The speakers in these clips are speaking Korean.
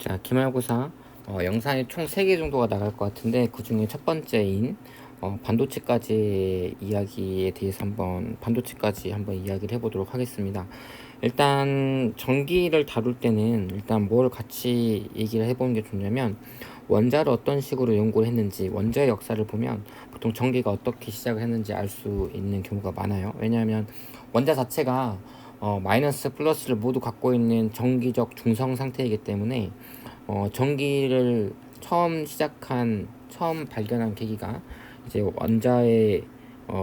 자, 기말고사 영상이 총 3개 정도가 나갈 것 같은데 그 중에 첫 번째인 반도체까지 이야기에 대해서 반도체까지 한번 이야기를 해보도록 하겠습니다. 일단 전기를 다룰 때는 일단 뭘 같이 얘기를 해보는 게 좋냐면 원자를 어떤 식으로 연구를 했는지, 원자의 역사를 보면 보통 전기가 어떻게 시작을 했는지 알 수 있는 경우가 많아요. 왜냐하면 원자 자체가 마이너스 플러스를 모두 갖고 있는 정기적 중성 상태이기 때문에 전기를 처음 발견한 계기가 이제 원자의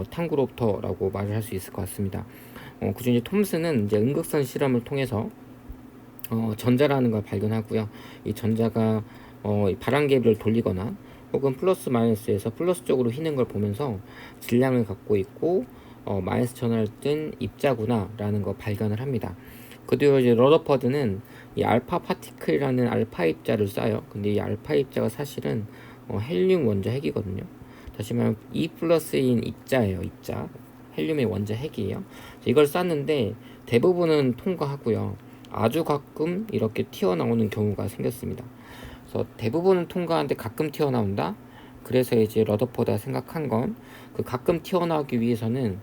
탐구로부터라고 말을 할 수 있을 것 같습니다. 그중에 톰슨은 이제 음극선 실험을 통해서 전자라는 걸 발견하고요. 이 전자가 바람개비를 돌리거나 혹은 플러스 마이너스에서 플러스 쪽으로 휘는 걸 보면서 질량을 갖고 있고 마이너스 전하를 뜬 입자구나라는 걸 발견을 합니다. 그 뒤로 이제 러더퍼드는 이 알파 파티클이라는 알파 입자를 쏴요. 근데 이 알파 입자가 사실은 헬륨 원자 핵이거든요. 다시 말하면 E 플러스인 입자예요. 입자. 헬륨의 원자 핵이에요. 이걸 쐈는데 대부분은 통과하고요. 아주 가끔 이렇게 튀어나오는 경우가 생겼습니다. 그래서 대부분은 통과하는데 가끔 튀어나온다. 그래서 이제 러더퍼드가 생각한 건 그 가끔 튀어나오기 위해서는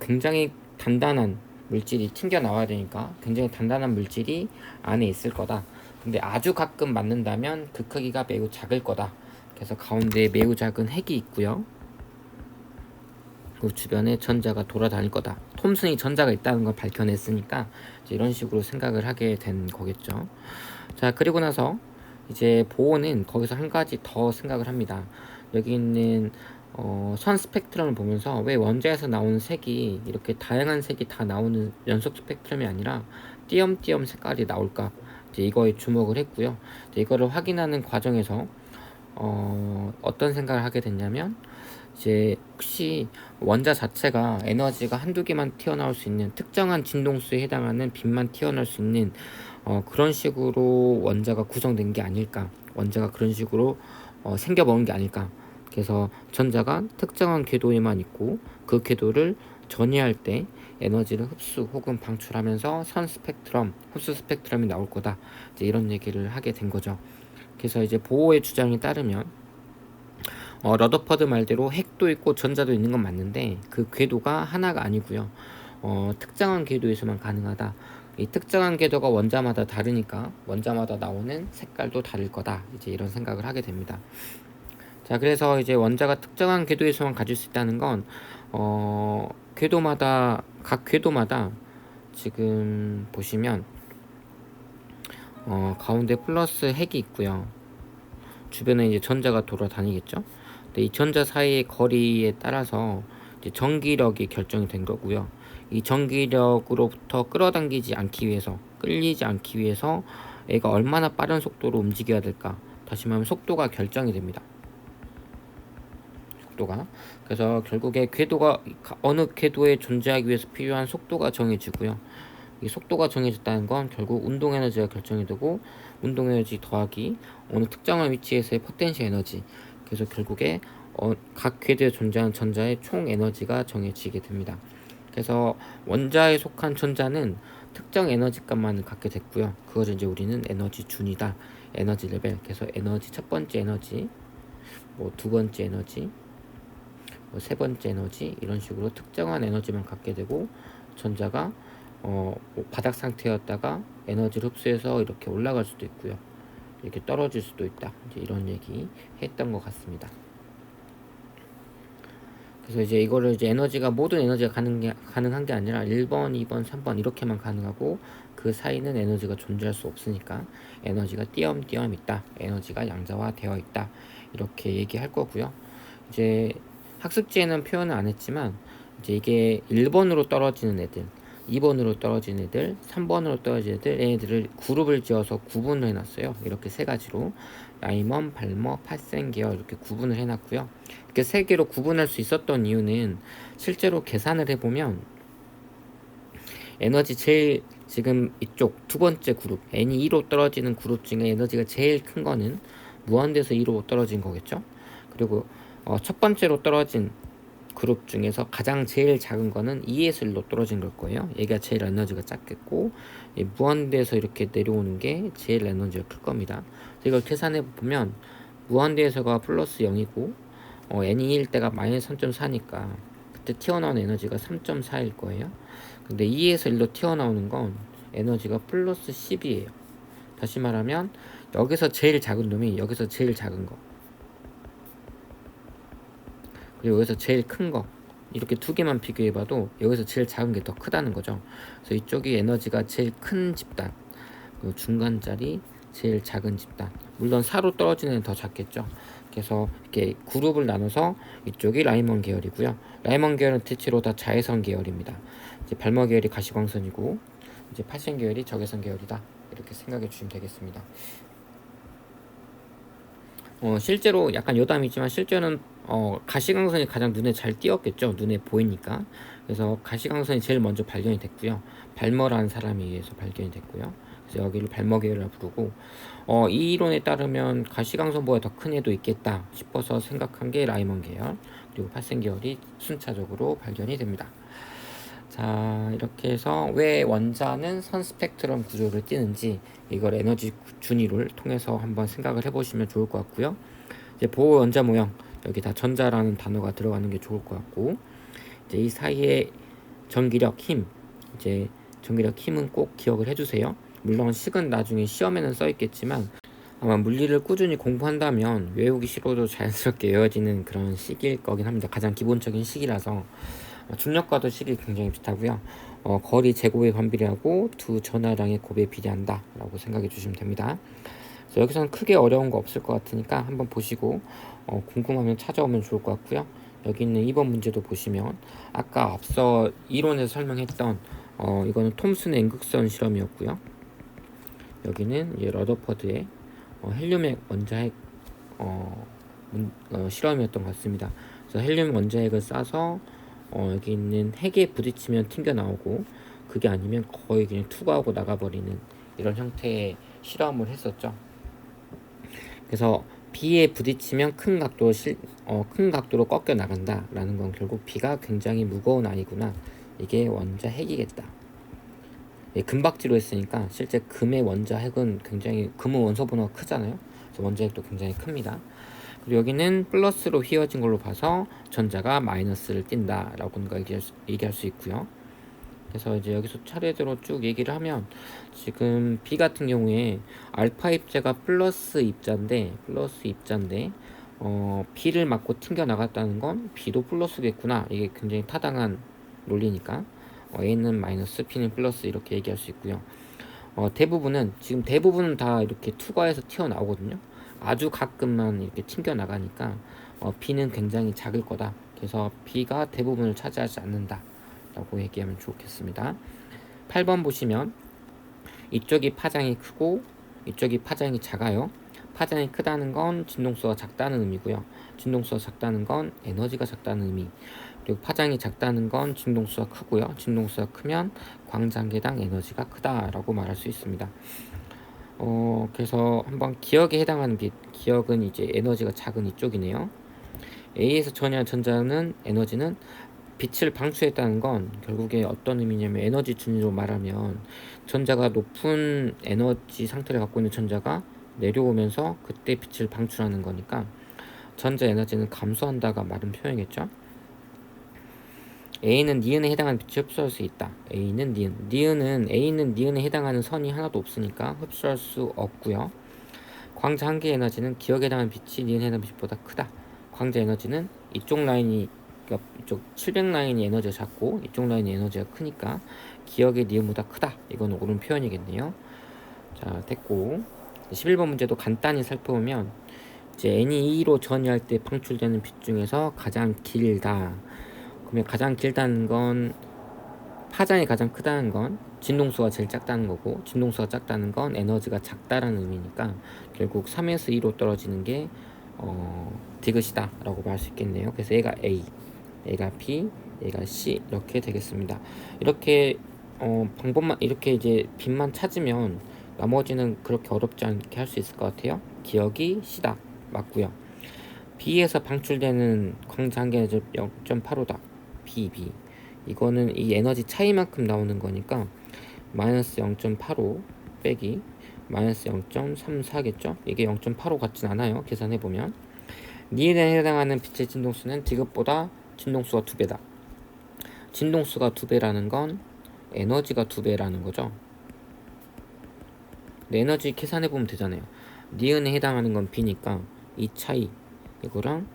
굉장히 단단한 물질이 튕겨 나와야 되니까 굉장히 단단한 물질이 안에 있을 거다. 근데 아주 가끔 맞는다면 그 크기가 매우 작을 거다. 그래서 가운데에 매우 작은 핵이 있고요. 그 주변에 전자가 돌아다닐 거다. 톰슨이 전자가 있다는 걸 밝혀냈으니까 이제 이런 식으로 생각을 하게 된 거겠죠. 자, 그리고 나서 이제 보호는 거기서 한 가지 더 생각을 합니다. 여기 있는 선 스펙트럼을 보면서 왜 원자에서 나오는 색이 이렇게 다양한 색이 다 나오는 연속 스펙트럼이 아니라 띄엄띄엄 색깔이 나올까? 이제 이거에 주목을 했고요. 이제 이거를 확인하는 과정에서 어떤 생각을 하게 됐냐면 이제 혹시 원자 자체가 에너지가 한두 개만 튀어나올 수 있는 특정한 진동수에 해당하는 빛만 튀어나올 수 있는 그런 식으로 원자가 구성된 게 아닐까, 원자가 그런 식으로 생겨먹은 게 아닐까. 그래서 전자가 특정한 궤도에만 있고 그 궤도를 전이할 때 에너지를 흡수 혹은 방출하면서 선 스펙트럼, 흡수 스펙트럼이 나올 거다. 이제 이런 얘기를 하게 된 거죠. 그래서 이제 보호의 주장에 따르면 러더퍼드 말대로 핵도 있고 전자도 있는 건 맞는데 그 궤도가 하나가 아니고요. 특정한 궤도에서만 가능하다. 이 특정한 궤도가 원자마다 다르니까 원자마다 나오는 색깔도 다를 거다. 이제 이런 생각을 하게 됩니다. 자, 그래서 이제 원자가 특정한 궤도에서만 가질 수 있다는 건 각 궤도마다 지금 보시면 가운데 플러스 핵이 있고요. 주변에 이제 전자가 돌아다니겠죠. 근데 이 전자 사이의 거리에 따라서 이제 전기력이 결정이 된 거고요. 이 전기력으로부터 끌리지 않기 위해서 얘가 얼마나 빠른 속도로 움직여야 될까. 다시 말하면 속도가 결정이 됩니다. 속도가. 그래서 결국에 궤도가 어느 궤도에 존재하기 위해서 필요한 속도가 정해지고요. 이 속도가 정해졌다는 건 결국 운동 에너지가 결정이 되고 운동 에너지 더하기 어느 특정한 위치에서의 포텐셜 에너지. 그래서 결국에 각 궤도에 존재하는 전자의 총 에너지가 정해지게 됩니다. 그래서 원자에 속한 전자는 특정 에너지 값만을 갖게 됐고요. 그것을 이제 우리는 에너지 준이다. 에너지 레벨. 그래서 에너지 첫 번째 에너지, 뭐 두 번째 에너지, 뭐 세 번째 에너지 이런 식으로 특정한 에너지만 갖게 되고 전자가 바닥 상태였다가 에너지를 흡수해서 이렇게 올라갈 수도 있고요. 이렇게 떨어질 수도 있다. 이제 이런 얘기 했던 것 같습니다. 그래서 이제 이거를 이제 모든 에너지가 가능한 게 아니라 1번, 2번, 3번 이렇게만 가능하고 그 사이는 에너지가 존재할 수 없으니까 에너지가 띄엄띄엄 있다. 에너지가 양자화 되어 있다. 이렇게 얘기할 거고요. 이제 학습지에는 표현을 안 했지만 이제 이게 1번으로 떨어지는 애들, 2번으로 떨어지는 애들, 3번으로 떨어지는 애들, 얘네들을 그룹을 지어서 구분을 해놨어요. 이렇게 세 가지로 라이먼, 발머, 파센기어 이렇게 구분을 해놨고요. 이렇게 세 개로 구분할 수 있었던 이유는 실제로 계산을 해보면 에너지 제일 지금 이쪽 두 번째 그룹 n이 2로 떨어지는 그룹 중에 에너지가 제일 큰 거는 무한대에서 2로 떨어진 거겠죠. 그리고 첫 번째로 떨어진 그룹 중에서 가장 제일 작은 거는 2에서 1로 떨어진 걸 거예요. 얘가 제일 에너지가 작겠고, 무한대에서 이렇게 내려오는 게 제일 에너지가 클 겁니다. 이걸 계산해 보면 무한대에서가 플러스 0이고 n이 2일 때가 마이너스 3.4니까 그때 튀어나온 에너지가 3.4일 거예요. 근데 2에서 1로 튀어나오는 건 에너지가 플러스 10이에요. 다시 말하면 여기서 제일 작은 놈이 여기서 제일 작은 거, 그리고 여기서 제일 큰 거, 이렇게 두 개만 비교해봐도 여기서 제일 작은 게 더 크다는 거죠. 그래서 이쪽이 에너지가 제일 큰 집단, 그 중간짜리 제일 작은 집단, 물론 4로 떨어지는 애는 더 작겠죠. 그래서 이렇게 그룹을 나눠서 이쪽이 라이먼 계열이고요. 라이먼 계열은 대체로 다 자외선 계열입니다. 이제 발머 계열이 가시광선이고, 이제 팔신 계열이 적외선 계열이다. 이렇게 생각해 주시면 되겠습니다. 실제로 약간 여담이지만 실제는 가시광선이 가장 눈에 잘 띄었겠죠. 눈에 보이니까. 그래서 가시광선이 제일 먼저 발견이 됐고요. 발머라는 사람에 의해서 발견이 됐고요. 그래서 여기를 발머 계열이라고 부르고, 이 이론에 따르면 가시광선보다 더 큰 애도 있겠다 싶어서 생각한 게 라이먼 계열, 그리고 팔생 계열이 순차적으로 발견이 됩니다. 자, 이렇게 해서 왜 원자는 선 스펙트럼 구조를 띠는지 이걸 에너지 준위를 통해서 한번 생각을 해보시면 좋을 것 같고요. 이제 보호 원자 모형, 여기 다 전자라는 단어가 들어가는 게 좋을 것 같고, 이제 이 사이에 전기력, 힘, 이제 전기력, 힘은 꼭 기억을 해주세요. 물론 식은 나중에 시험에는 써 있겠지만 아마 물리를 꾸준히 공부한다면 외우기 싫어도 자연스럽게 외워지는 그런 식일 거긴 합니다. 가장 기본적인 식이라서. 중력과도 식이 굉장히 비슷하고요. 거리 제곱에 반비례하고 두 전하량의 곱에 비례한다 라고 생각해 주시면 됩니다. 그래서 여기서는 크게 어려운 거 없을 것 같으니까 한번 보시고 궁금하면 찾아오면 좋을 것 같고요. 여기 있는 2번 문제도 보시면 아까 앞서 이론에서 설명했던 이거는 톰슨의 N극선 실험이었고요. 여기는 이제 러더퍼드의 헬륨핵 원자핵 실험이었던 것 같습니다. 그래서 헬륨 원자핵을 쏴서 여기 있는 핵에 부딪히면 튕겨 나오고, 그게 아니면 거의 그냥 투과하고 나가버리는 이런 형태의 실험을 했었죠. 그래서 B에 부딪히면 큰 각도로 꺾여 나간다 라는 건 결국 B가 굉장히 무거운 아이구나, 이게 원자 핵이겠다. 예, 금박지로 했으니까 실제 금의 원자 핵은 굉장히, 금은 원소분호가 크잖아요. 그래서 원자 핵도 굉장히 큽니다. 그리고 여기는 플러스로 휘어진 걸로 봐서 전자가 마이너스를 띈다 라고 얘기할 수 있고요. 그래서 이제 여기서 차례대로 쭉 얘기를 하면, 지금 B 같은 경우에 알파 입자가 플러스 입자인데 B를 맞고 튕겨 나갔다는 건 B도 플러스겠구나, 이게 굉장히 타당한 논리니까 A는 마이너스, B는 플러스, 이렇게 얘기할 수 있고요. 지금 대부분은 다 이렇게 투과해서 튀어나오거든요. 아주 가끔만 이렇게 튕겨 나가니까 B는 굉장히 작을 거다. 그래서 B가 대부분을 차지하지 않는다 라고 얘기하면 좋겠습니다. 8번 보시면 이쪽이 파장이 크고 이쪽이 파장이 작아요. 파장이 크다는 건 진동수가 작다는 의미고요. 진동수가 작다는 건 에너지가 작다는 의미. 그리고 파장이 작다는 건 진동수가 크고요. 진동수가 크면 광장계당 에너지가 크다라고 말할 수 있습니다. 그래서 한번 기억에 해당하는 빛, 기억은 이제 에너지가 작은 이쪽이네요. A에서 전이한 전자는 에너지는 빛을 방출했다는 건 결국에 어떤 의미냐면, 에너지 준위로 말하면 전자가 높은 에너지 상태를 갖고 있는 전자가 내려오면서 그때 빛을 방출하는 거니까 전자 에너지는 감소한다가 맞은 표현이겠죠. A는 니은에 해당하는 빛을 흡수할 수 있다. A는 니은에 해당하는 선이 하나도 없으니까 흡수할 수 없고요. 광자 한 개의 에너지는 기억에 해당하는 빛이 니은에 해당하는 빛보다 크다. 광자 에너지는 이쪽 라인이, 그러니까 이쪽 700 라인이 에너지가 작고 이쪽 라인이 에너지가 크니까 기억의 니은보다 크다. 이건 옳은 표현이겠네요. 자, 됐고 11번 문제도 간단히 살펴보면, 이제 n이 2로 전이할 때 방출되는 빛 중에서 가장 길다. 그러면 가장 길다는 건 파장이 가장 크다는 건 진동수가 제일 작다는 거고, 진동수가 작다는 건 에너지가 작다라는 의미니까 결국 3에서 2로 떨어지는 게 디귿이다 라고 말할 수 있겠네요. 그래서 얘가 A, 얘가 B, 얘가 C 이렇게 되겠습니다. 이렇게 방법만, 이렇게 이제 빛만 찾으면 나머지는 그렇게 어렵지 않게 할 수 있을 것 같아요. 기억이 C다 맞고요. B에서 방출되는 광자 한계는 0.85다. B. 이거는 이 에너지 차이만큼 나오는 거니까 마이너스 0.85 빼기 마이너스 0.34겠죠? 이게 0.85 같진 않아요. 계산해보면. 니은에 해당하는 빛의 진동수는 디귿보다 진동수가 2배다. 진동수가 2배라는 건 에너지가 2배라는 거죠. 에너지 계산해보면 되잖아요. 니은에 해당하는 건 B니까 이 차이 이거랑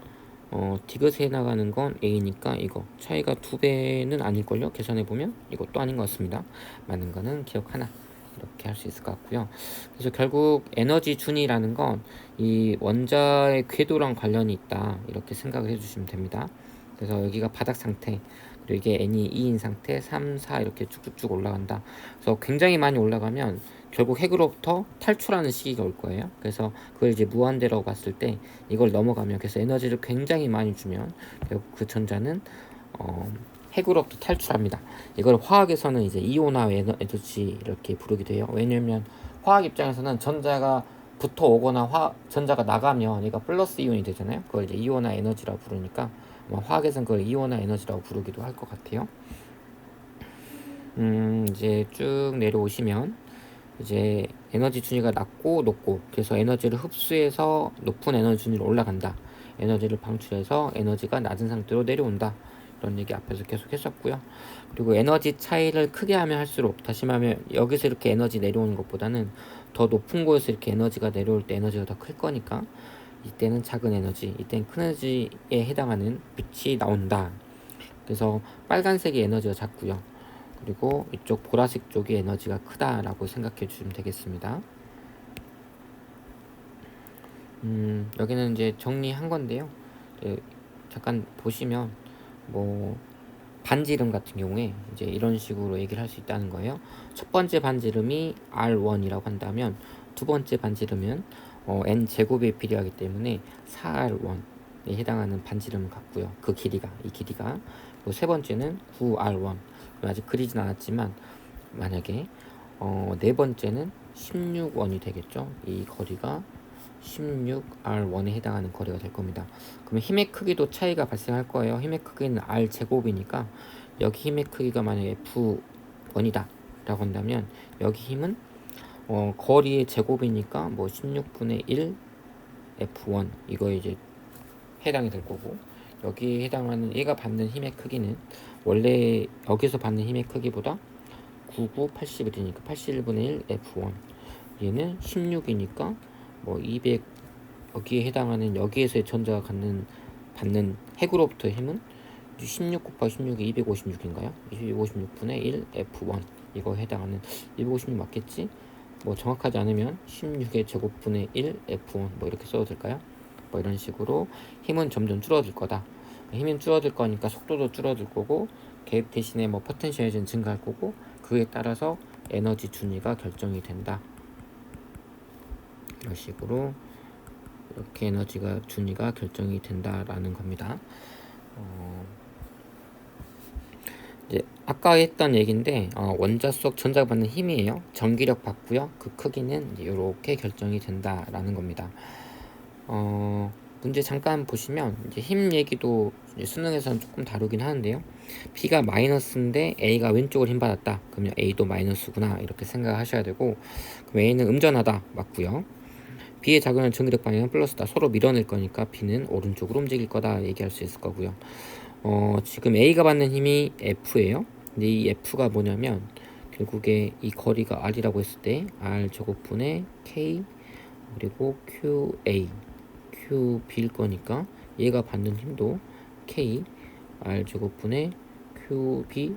디귿에 해당하는 건 A니까 이거 차이가 2배는 아닐걸요? 계산해보면 이것도 아닌 것 같습니다. 맞는 거는 기억 하나 이렇게 할 수 있을 것 같고요. 그래서 결국 에너지 준이라는 건 이 원자의 궤도랑 관련이 있다 이렇게 생각을 해주시면 됩니다. 그래서 여기가 바닥 상태, 그리고 이게 n이 2인 상태, 3, 4 이렇게 쭉쭉쭉 올라간다. 그래서 굉장히 많이 올라가면 결국 핵으로부터 탈출하는 시기가 올 거예요. 그래서 그걸 이제 무한대라고 봤을 때 이걸 넘어가면, 그래서 에너지를 굉장히 많이 주면 결국 그 전자는 핵으로부터 탈출합니다. 이걸 화학에서는 이제 이온화 에너지 이렇게 부르기도 해요. 왜냐면 화학 입장에서는 전자가 붙어 오거나 전자가 나가면 얘가 플러스 이온이 되잖아요. 그걸 이제 이온화 에너지라고 부르니까 화학에서는 그걸 이온화 에너지라고 부르기도 할 것 같아요. 이제 쭉 내려오시면 이제 에너지 준위가 낮고 높고, 그래서 에너지를 흡수해서 높은 에너지 준위로 올라간다. 에너지를 방출해서 에너지가 낮은 상태로 내려온다. 이런 얘기 앞에서 계속 했었고요. 그리고 에너지 차이를 크게 하면 할수록, 다시 말하면 여기서 이렇게 에너지 내려오는 것보다는 더 높은 곳에서 이렇게 에너지가 내려올 때 에너지가 더 클 거니까 이때는 작은 에너지, 이때는 큰 에너지에 해당하는 빛이 나온다. 그래서 빨간색이 에너지가 작고요. 그리고 이쪽 보라색 쪽이 에너지가 크다라고 생각해 주시면 되겠습니다. 여기는 이제 정리한 건데요. 잠깐 보시면 뭐 반지름 같은 경우에 이제 이런 식으로 얘기를 할 수 있다는 거예요. 첫 번째 반지름이 R1이라고 한다면 두 번째 반지름은 n 제곱이 필요하기 때문에 4R1에 해당하는 반지름을 갖고요. 그 길이가, 이 길이가. 그리고 세 번째는 9R1. 아직 그리진 않았지만 만약에 네 번째는 16원이 되겠죠. 이 거리가 16R1에 해당하는 거리가 될 겁니다. 그러면 힘의 크기도 차이가 발생할 거예요. 힘의 크기는 R 제곱이니까 여기 힘의 크기가 만약에 F1이다 라고 한다면 여기 힘은 거리의 제곱이니까 뭐 16분의 1 F1 이거 이제 해당이 될 거고, 여기에 해당하는 얘가 받는 힘의 크기는 원래 여기서 받는 힘의 크기보다 99, 81이니까 81분의 1 F1, 얘는 16이니까 뭐 200, 여기에 해당하는 여기에서의 전자가 받는 핵으로부터의 힘은 16 곱하기 16이 256인가요? 256분의 1 F1 이거 해당하는 256 맞겠지? 뭐 정확하지 않으면 16의 제곱분의 1 F1 뭐 이렇게 써도 될까요? 뭐 이런 식으로 힘은 점점 줄어들 거다. 힘은 줄어들 거니까 속도도 줄어들 거고, 개입 대신에 뭐 포텐셜은 증가할 거고, 그에 따라서 에너지 준위가 결정이 된다. 이런 식으로 이렇게 에너지가 준위가 결정이 된다라는 겁니다. 이제 아까 했던 얘기인데 원자 속 전자가 받는 힘이에요. 전기력 받고요. 그 크기는 이렇게 결정이 된다라는 겁니다. 문제 잠깐 보시면 이제 힘 얘기도 이제 수능에서는 조금 다루긴 하는데요. B가 마이너스인데 A가 왼쪽으로 힘 받았다. 그러면 A도 마이너스구나 이렇게 생각하셔야 되고, 그럼 A는 음전하다 맞고요. B의 작용하는 전기력 방향은 플러스다. 서로 밀어낼 거니까 B는 오른쪽으로 움직일 거다 얘기할 수 있을 거고요. 지금 A가 받는 힘이 F예요. 근데 이 F가 뭐냐면 결국에 이 거리가 R이라고 했을 때 R 제곱분의 K 그리고 QA QB일 거니까 얘가 받는 힘도 K R 제곱분의 QB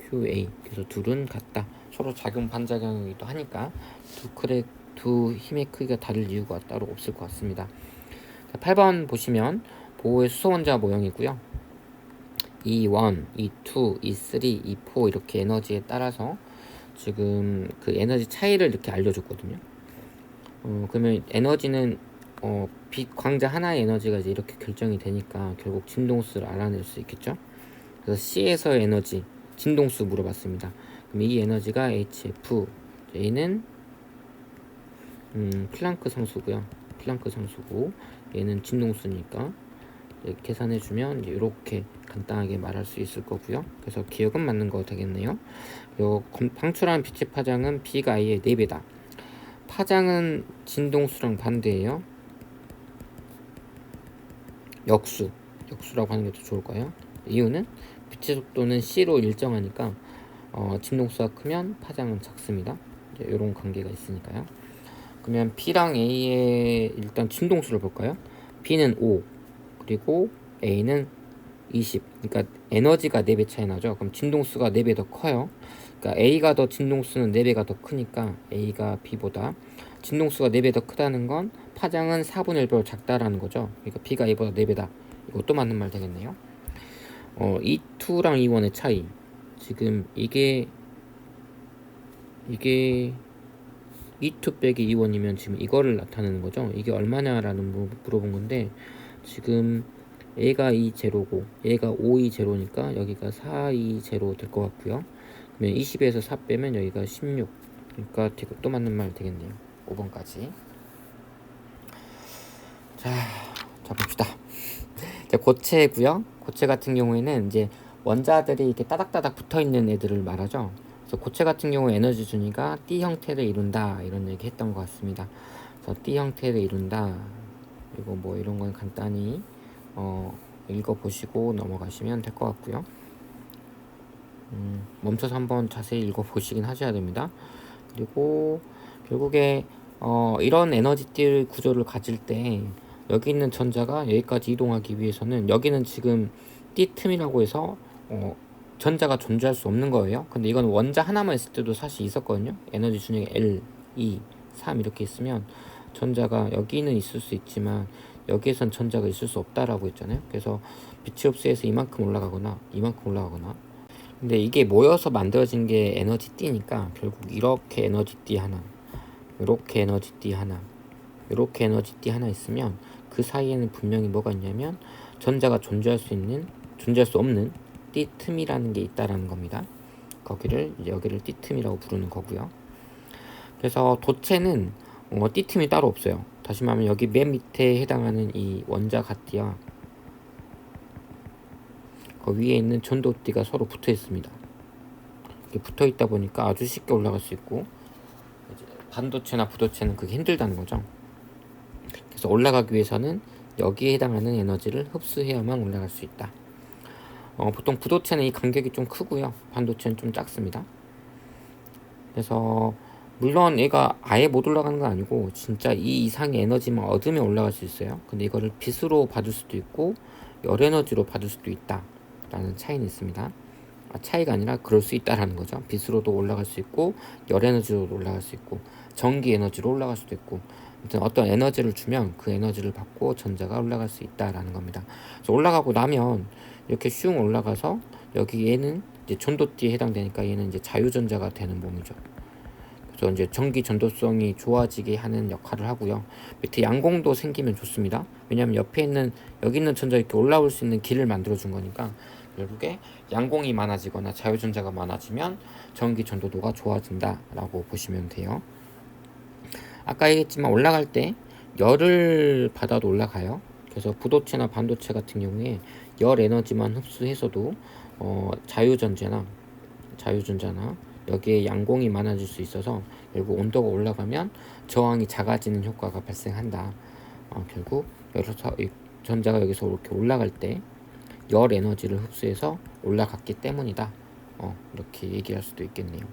QA. 그래서 둘은 같다. 서로 작용 반작용이기도 하니까 두 힘의 크기가 다를 이유가 따로 없을 것 같습니다. 자, 8번 보시면 보호의 수소 원자 모형이고요. E1, E2, E3, E4 이렇게 에너지에 따라서 지금 그 에너지 차이를 이렇게 알려줬거든요. 그러면 에너지는 빛 광자 하나의 에너지가 이제 이렇게 결정이 되니까 결국 진동수를 알아낼 수 있겠죠. 그래서 C에서의 에너지 진동수 물어봤습니다. 그럼 이 에너지가 HF, 얘는 플랑크 상수고요. 플랑크 상수고 얘는 진동수니까 계산해주면 이렇게 간단하게 말할 수 있을 거고요. 그래서 기억은 맞는 거 되겠네요. 요 방출하는 빛의 파장은 B가 A의 4배다. 파장은 진동수랑 반대예요. 역수라고 하는 게 더 좋을까요? 이유는 빛의 속도는 C로 일정하니까 진동수가 크면 파장은 작습니다. 이런 관계가 있으니까요. 그러면 B랑 A의 일단 진동수를 볼까요? B는 5 그리고 A는 20. 그러니까 에너지가 4배 차이 나죠. 그럼 진동수가 4배 더 커요. 그러니까 A가 더 진동수는 4배가 더 크니까 A가 B보다 진동수가 4배 더 크다는 건 파장은 4분의 1배로 작다라는 거죠. 그러니까 B가 A보다 4배다. 이것도 맞는 말 되겠네요. E2랑 E1의 차이. 지금 이게 E2 빼기 E1이면 지금 이거를 나타내는 거죠. 이게 얼마냐라는 물어본 건데 지금 A가 2 제로고 얘가 5, 2 제로니까 여기가 4, 2 제로 될 것 같고요. 그러면 20에서 4 빼면 여기가 16. 그러니까 또 맞는 말 되겠네요. 5번까지. 자 봅시다. 고체고요. 고체 같은 경우에는 이제 원자들이 이렇게 따닥따닥 붙어 있는 애들을 말하죠. 그래서 고체 같은 경우 에너지 준위가 띠 형태를 이룬다 이런 얘기 했던 것 같습니다. 그래서 띠 형태를 이룬다. 그리고 뭐 이런 건 간단히 읽어보시고 넘어가시면 될 것 같고요. 멈춰서 한번 자세히 읽어보시긴 하셔야 됩니다. 그리고 결국에 이런 에너지띠 구조를 가질 때 여기 있는 전자가 여기까지 이동하기 위해서는 여기는 지금 띠 틈이라고 해서 전자가 존재할 수 없는 거예요. 근데 이건 원자 하나만 있을 때도 사실 있었거든요. 에너지 준위가 L, 2, 3 이렇게 있으면 전자가 여기는 있을 수 있지만 여기에선 전자가 있을 수 없다라고 했잖아요. 그래서 빛의 흡수에서 이만큼 올라가거나 이만큼 올라가거나 근데 이게 모여서 만들어진 게 에너지띠니까 결국 이렇게 에너지띠 하나 이렇게 에너지띠 하나 이렇게 에너지띠 하나 있으면 그 사이에는 분명히 뭐가 있냐면 전자가 존재할 수 없는 띠 틈이라는 게 있다라는 겁니다. 여기를 띠 틈이라고 부르는 거고요. 그래서 도체는 띠 틈이 따로 없어요. 다시 말하면 여기 맨 밑에 해당하는 이 원자 갓띠와 그 위에 있는 전도띠가 서로 붙어 있습니다. 이렇게 붙어 있다 보니까 아주 쉽게 올라갈 수 있고 반도체나 부도체는 그게 힘들다는 거죠. 그래서 올라가기 위해서는 여기에 해당하는 에너지를 흡수해야만 올라갈 수 있다. 보통 부도체는 이 간격이 좀 크고요. 반도체는 좀 작습니다. 그래서 물론 얘가 아예 못 올라가는 건 아니고 진짜 이 이상의 에너지만 얻으면 올라갈 수 있어요. 근데 이거를 빛으로 받을 수도 있고 열 에너지로 받을 수도 있다 라는 차이는 있습니다. 차이가 아니라 그럴 수 있다라는 거죠. 빛으로도 올라갈 수 있고 열 에너지로도 올라갈 수 있고 전기 에너지로 올라갈 수도 있고 아무튼 어떤 에너지를 주면 그 에너지를 받고 전자가 올라갈 수 있다라는 겁니다. 그래서 올라가고 나면 이렇게 슝 올라가서 여기 얘는 이제 전도띠에 해당되니까 얘는 이제 자유전자가 되는 몸이죠. 그래서 이제 전기 전도성이 좋아지게 하는 역할을 하고요. 밑에 양공도 생기면 좋습니다. 왜냐하면 옆에 있는 여기 있는 전자 이렇게 올라올 수 있는 길을 만들어 준 거니까 결국에 양공이 많아지거나 자유전자가 많아지면 전기 전도도가 좋아진다라고 보시면 돼요. 아까 얘기했지만 올라갈 때 열을 받아도 올라가요. 그래서 부도체나 반도체 같은 경우에 열 에너지만 흡수해서도 자유전자나 여기에 양공이 많아질 수 있어서 결국 온도가 올라가면 저항이 작아지는 효과가 발생한다. 결국 전자가 여기서 이렇게 올라갈 때 열 에너지를 흡수해서 올라갔기 때문이다. 이렇게 얘기할 수도 있겠네요.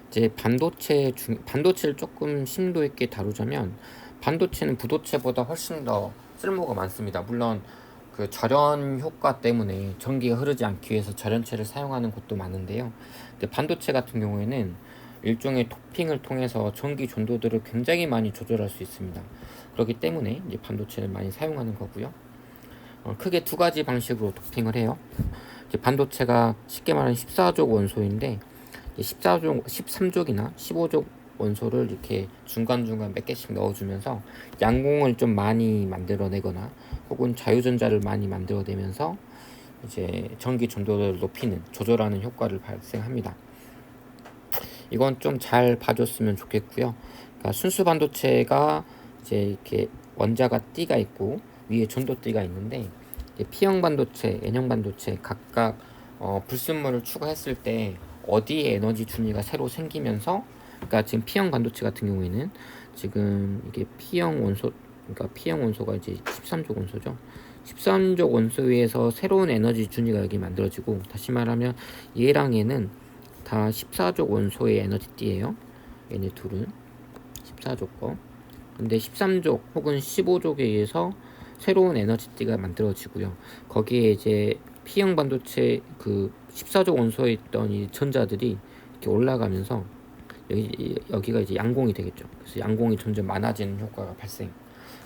이제 반도체를 조금 심도 있게 다루자면 반도체는 부도체보다 훨씬 더 쓸모가 많습니다. 물론 그 절연 효과 때문에 전기가 흐르지 않기 위해서 절연체를 사용하는 곳도 많은데요. 근데 반도체 같은 경우에는 일종의 도핑을 통해서 전기 전도들을 굉장히 많이 조절할 수 있습니다. 그렇기 때문에 이제 반도체를 많이 사용하는 거고요. 크게 두 가지 방식으로 도핑을 해요. 이제 반도체가 쉽게 말하면 14족 원소인데 13족이나 15족 원소를 이렇게 중간중간 몇 개씩 넣어주면서 양공을 좀 많이 만들어내거나 혹은 자유전자를 많이 만들어내면서 이제 전기 전도를 높이는 조절하는 효과를 발생합니다. 이건 좀 잘 봐줬으면 좋겠고요. 그러니까 순수 반도체가 이제 이렇게 원자가 띠가 있고 위에 전도띠가 있는데, 이제 P형 반도체, N형 반도체 각각 불순물을 추가했을 때 어디에 에너지 준위가 새로 생기면서, 그러니까 지금 P형 반도체 같은 경우에는 지금 이게 P형 원소, 그러니까 P형 원소가 이제 13족 원소죠. 13족 원소 위에서 새로운 에너지 준위가 여기 만들어지고, 다시 말하면 얘랑 얘는 다 14족 원소의 에너지띠예요. 얘네 둘은 14족 거. 근데 13족 혹은 15족에 의해서 새로운 에너지띠가 만들어지고요. 거기에 이제 P형 반도체 그 14족 원소에 있던 이 전자들이 이렇게 올라가면서 여기가 이제 양공이 되겠죠. 그래서 양공이 점점 많아지는 효과가 발생.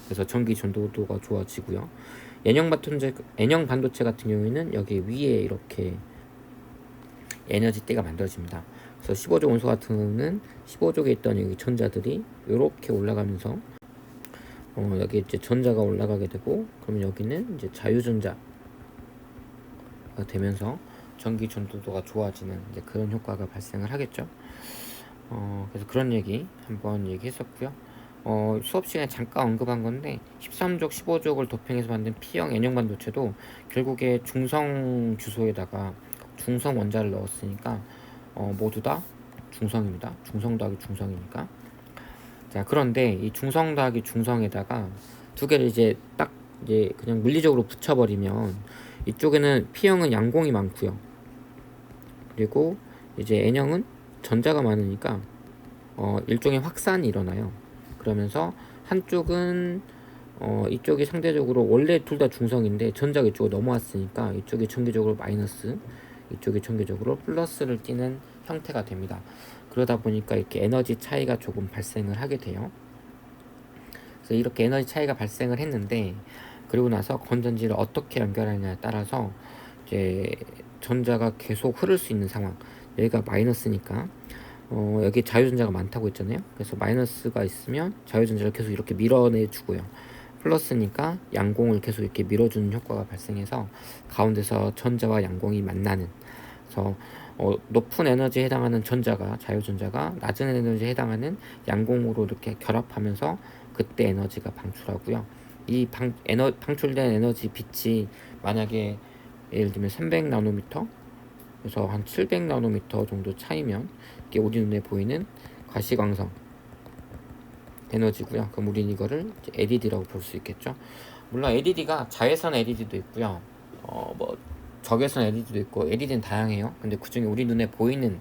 그래서 전기 전도도가 좋아지고요. N형 반도체 같은 경우에는 여기 위에 이렇게 에너지띠가 만들어집니다. 그래서 15족 원소 같은 경우는 15족에 있던 여기 전자들이 이렇게 올라가면서 여기 이제 전자가 올라가게 되고, 그러면 여기는 이제 자유전자가 되면서 전기 전도도가 좋아지는 이제 그런 효과가 발생을 하겠죠. 그래서 그런 얘기 한번 얘기했었고요. 수업 시간에 잠깐 언급한 건데 13족, 15족을 도평해서 만든 P형 N형 반도체도 결국에 중성 주소에다가 중성 원자를 넣었으니까 모두 다 중성입니다. 중성 더하기 중성이니까. 자, 그런데 이 중성 더하기 중성에다가 두 개를 이제 딱 이제 그냥 물리적으로 붙여버리면 이쪽에는 P형은 양공이 많고요. 그리고 이제 N형은 전자가 많으니까 일종의 확산이 일어나요. 그러면서 한쪽은 이쪽이 상대적으로 원래 둘 다 중성인데 전자가 이쪽으로 넘어왔으니까 이쪽이 전기적으로 마이너스, 이쪽이 전기적으로 플러스를 띠는 형태가 됩니다. 그러다 보니까 이렇게 에너지 차이가 조금 발생을 하게 돼요. 그래서 이렇게 에너지 차이가 발생을 했는데, 그리고 나서 건전지를 어떻게 연결하느냐에 따라서 이제 전자가 계속 흐를 수 있는 상황. 여기가 마이너스니까 여기 자유전자가 많다고 했잖아요. 그래서 마이너스가 있으면 자유전자를 계속 이렇게 밀어내 주고요. 플러스니까 양공을 계속 이렇게 밀어주는 효과가 발생해서 가운데서 전자와 양공이 만나는. 그래서 높은 에너지에 해당하는 전자가, 자유전자가 낮은 에너지에 해당하는 양공으로 이렇게 결합하면서 그때 에너지가 방출하고요. 이 방출된 에너지 빛이 만약에 예를 들면 300 나노미터 그래서 한 700 나노미터 정도 차이면 이게 우리 눈에 보이는 가시광선 에너지고요. 그럼 우리는 이거를 LED라고 볼 수 있겠죠. 물론 LED가 자외선 LED도 있고요. 뭐 적외선 LED도 있고 LED는 다양해요. 근데 그중에 우리 눈에 보이는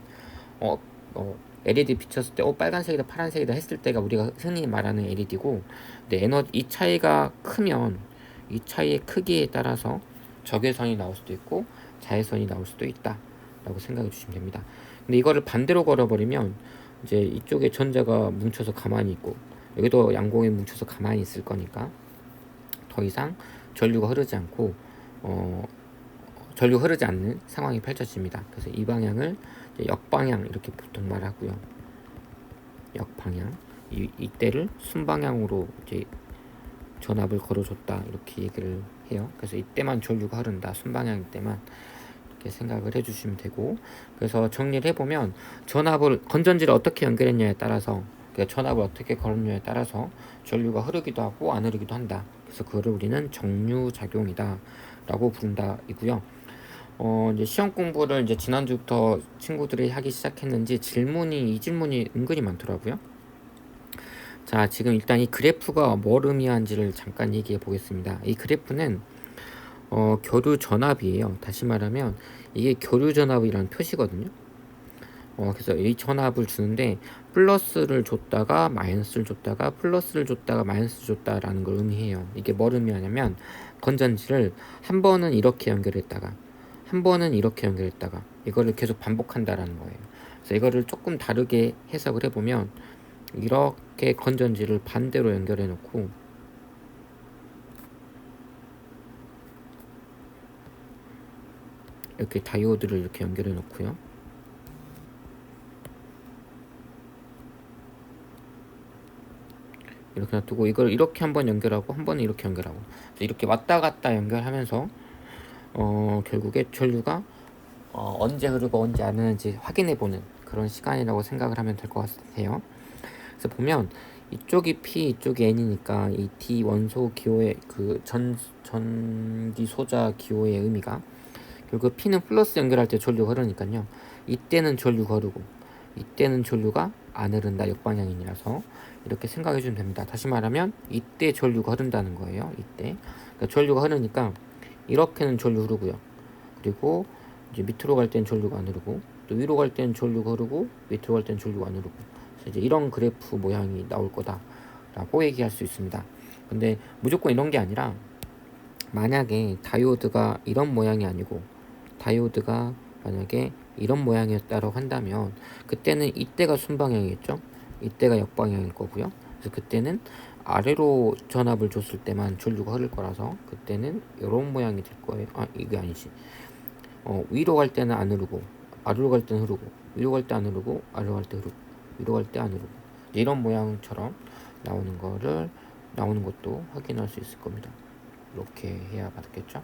LED 비쳤을 때 빨간색이다 파란색이다 했을 때가 우리가 흔히 말하는 LED고, 근데 이 차이가 크면 이 차이의 크기에 따라서 적외선이 나올 수도 있고 자외선이 나올 수도 있다 라고 생각해 주시면 됩니다. 근데 이거를 반대로 걸어버리면 이제 이쪽에 전자가 뭉쳐서 가만히 있고 여기도 양공에 뭉쳐서 가만히 있을 거니까 더 이상 전류가 흐르지 않고 전류가 흐르지 않는 상황이 펼쳐집니다. 그래서 이 방향을 이제 역방향 이렇게 보통 말하고요. 역방향. 이때를 순방향으로 이제 전압을 걸어줬다 이렇게 얘기를 해요. 그래서 이때만 전류가 흐른다, 순방향일 때만, 이렇게 생각을 해주시면 되고, 그래서 정리를 해보면 건전지를 어떻게 연결했냐에 따라서, 그러니까 전압을 어떻게 걸었냐에 따라서 전류가 흐르기도 하고 안 흐르기도 한다. 그래서 그거를 우리는 정류작용이다 라고 부른다 이고요. 이제 시험 공부를 이제 지난주부터 친구들이 하기 시작했는지 이 질문이 은근히 많더라고요. 자, 지금 일단 이 그래프가 뭘 의미하는지를 잠깐 얘기해 보겠습니다. 이 그래프는 교류 전압이에요. 다시 말하면 이게 교류 전압이라는 표시거든요. 그래서 이 전압을 주는데 플러스를 줬다가 마이너스를 줬다가 플러스를 줬다가 마이너스를 줬다라는 걸 의미해요. 이게 뭘 의미하냐면 건전지를 한 번은 이렇게 연결했다가 한 번은 이렇게 연결했다가 이거를 계속 반복한다라는 거예요. 그래서 이거를 조금 다르게 해석을 해보면 이렇게 건전지를 반대로 연결해 놓고 이렇게 다이오드를 이렇게 연결해 놓고요. 이렇게 놔두고 이걸 이렇게 한번 연결하고 한 번은 이렇게 연결하고 이렇게 왔다 갔다 연결하면서 결국에 전류가 언제 흐르고 언제 안 흐르는지 확인해 보는 그런 시간이라고 생각을 하면 될 것 같아요. 그래서 보면 이쪽이 P, 이쪽이 N이니까 이 D 원소 기호의 그 전기 소자 기호의 의미가 결국 P는 플러스 연결할 때 전류가 흐르니까요. 이때는 전류가 흐르고 이때는 전류가 안 흐른다, 역방향이라서 이렇게 생각해 주면 됩니다. 다시 말하면 이때 전류가 흐른다는 거예요. 이때 그러니까 전류가 흐르니까 이렇게는 전류 흐르고요. 그리고 이제 밑으로 갈 때는 전류가 안 흐르고 또 위로 갈 때는 전류가 흐르고 밑으로 갈 때는 전류가 안 흐르고 그래서 이제 이런 그래프 모양이 나올 거다라고 얘기할 수 있습니다. 근데 무조건 이런 게 아니라 만약에 다이오드가 이런 모양이 아니고 다이오드가 만약에 이런 모양이었다고 한다면 그때는 이때가 순방향이겠죠. 이때가 역방향일 거고요. 그래서 그때는 아래로 전압을 줬을 때만 전류가 흐를 거라서 그때는 이런 모양이 될 거예요. 아, 이게 아니지. 위로 갈 때는 안 흐르고 아래로 갈 때는 흐르고 위로 갈 때 안 흐르고 아래로 갈 때 흐르고 위로 갈 때 안 흐르고 이런 모양처럼 나오는 것도 확인할 수 있을 겁니다. 이렇게 해야 맞겠죠?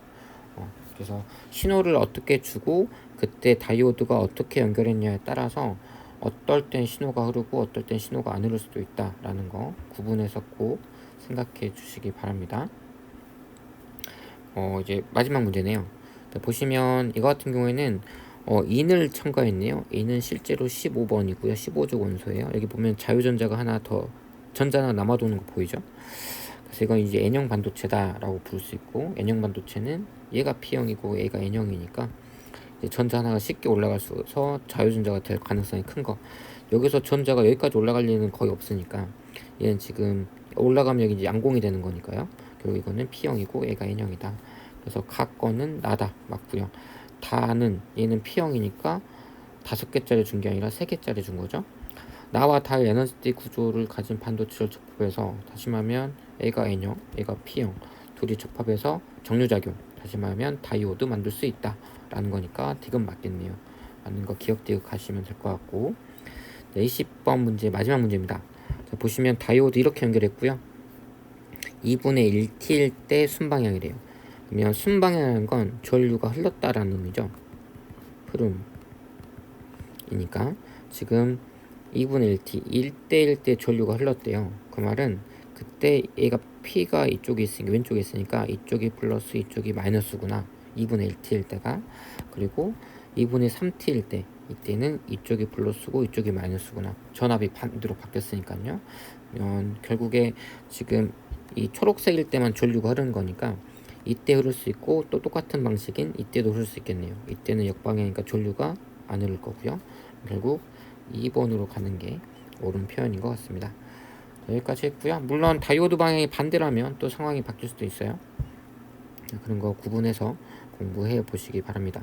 그래서 신호를 어떻게 주고 그때 다이오드가 어떻게 연결했냐에 따라서 어떨 땐 신호가 흐르고 어떨 땐 신호가 안 흐를 수도 있다라는 거 구분해서 꼭 생각해 주시기 바랍니다. 이제 마지막 문제네요. 보시면 이거 같은 경우에는 인을 첨가했네요. 인은 실제로 15번이고요. 15족 원소예요. 여기 보면 자유전자가 하나 더 전자가 남아도는 거 보이죠? 그래서 이건 이제 N형 반도체다라고 부를 수 있고 N형 반도체는 얘가 P형이고 얘가 N형이니까 전자 하나가 쉽게 올라갈 수 있어서 자유전자가 될 가능성이 큰 거. 여기서 전자가 여기까지 올라갈 리는 거의 없으니까 얘는 지금 올라가면 여기 이제 양공이 되는 거니까요. 결국 이거는 P형이고 얘가 N형이다. 그래서 각 거는 나다 맞고요. 다는 얘는 P형이니까 5개짜리 준 게 아니라 3개짜리 준 거죠. 나와 다의 에너지 구조를 가진 반도체를 접합해서 다시 말하면 A가 N형, A가 P형 둘이 접합해서 정류작용 다시 말하면 다이오드 만들 수 있다 라는 거니까 디귿 맞겠네요. 맞는 거 기억 디귿 하시면 될 것 같고 네, 20번 문제 마지막 문제입니다. 자, 보시면 다이오드 이렇게 연결했고요. 2분의 1T일 때 순방향이래요. 그러면 순방향이라는 건 전류가 흘렀다라는 의미죠. 흐름이니까 지금 2분의 1T 1대1 때 전류가 흘렀대요. 그 말은 그때 얘가 P가 이쪽에 있으니까 왼쪽에 있으니까 이쪽이 플러스 이쪽이 마이너스구나. 2분의 1T일 때가 그리고 2분의 3T일 때 이때는 이쪽이 플러스고 이쪽이 마이너스구나. 전압이 반대로 바뀌었으니까요. 결국에 지금 이 초록색일 때만 전류가 흐르는 거니까 이때 흐를 수 있고 또 똑같은 방식인 이때도 흐를 수 있겠네요. 이때는 역방향이니까 전류가 안 흐를 거고요. 결국 2번으로 가는 게 옳은 표현인 것 같습니다. 여기까지 했고요. 물론 다이오드 방향이 반대라면 또 상황이 바뀔 수도 있어요. 그런 거 구분해서 공부해 보시기 바랍니다.